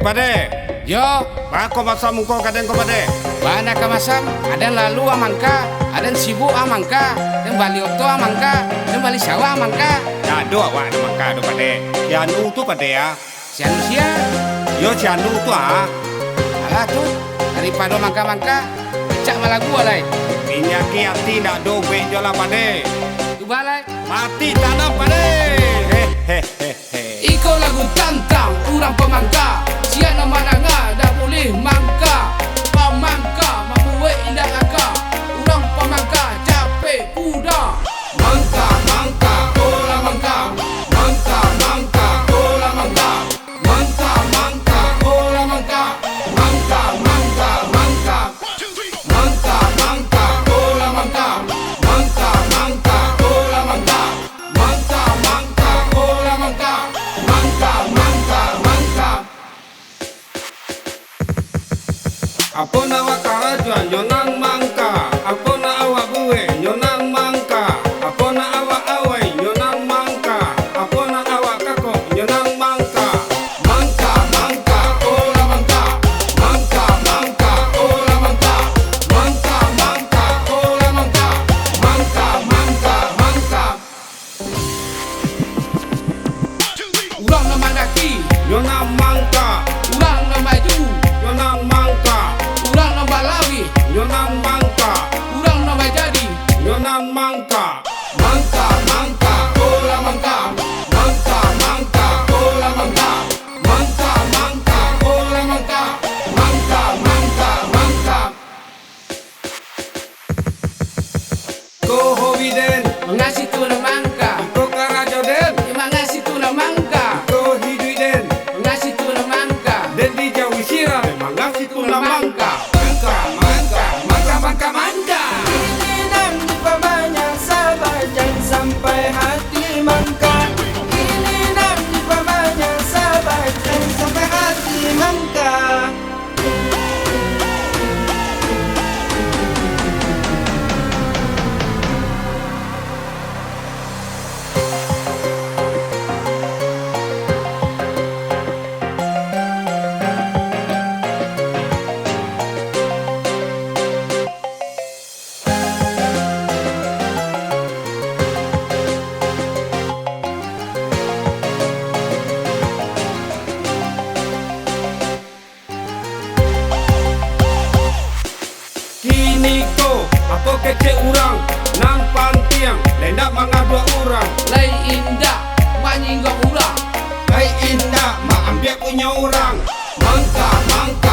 pade. Yo, Bako masam muko kadang ko pade. bana ka masam, ada lalu amangka, ada sibuk amangka, dan bali oto amangka, dan bali sawah amangka. Dado awak ada mangka do pade. Cianu tu pade ya. Sianu sia, Yo cianu tu ah. alah tuh, daripada mangka-mangka, cak malah gua lai. Minyak hati nak do be jo lah pade. Tu balai. Mati tanam pade. Hehehe. Iko lagu tantang kurang pemangka, siana mananga dah boleh mangka. Pemangka membuat indah aka, kurang pemangka capek kuda. Mangka, mangka, kola mangka. Mangka, mangka, kola mangka. Mangka, mangka, kola mangka. Mangka, mangka, mangka. Mangka, mangka, kola mangka. Mangka, mangka, kola mangka. Mangka, mangka, kola mangka. Mangka, mangka, mangka. Apa nawa karajuan nyonan mangka. Apa na awak buwe nyonan mangka. Apa na awak awai nyonan mangka. Apa na awak kako nyonan mangka. Mangka, mangka, kola mangka. Mangka, mangka, kola mangka. Mangka, mangka, kola mangka. Mangka, mangka, mangka. Urang na mandaki, Nyonan mangka. urang na maju, Nyonan mangka. urang na balawi, Nyonan mangka. urang na jadi. Nyonan mangka. Mangka, mangka, kola mangka. Mangka, mangka, kola mangka. Mangka, mangka, kola mangka. Mangka, mangka, mangka. Ko hobiden. Mengasih tuna mangka, Ko karajoden. mengasih tuna mangka, Ko hiduiden. mengasih tuna mangka. Dan di jawi sirah. Mangasih tuna mangka. Mangka, mangka, mangka, mangka, mangka. Keinginan diperbanyak sabar jangan sampai hati mangka. Keinginan diperbanyak sabar jangan sampai hati mangka. Kini ko apa kece urang nan pantiang lendak mangadu urang. Lai indah, manyingga urang. Hai indah mak ambil punya orang. Mangka, mangka.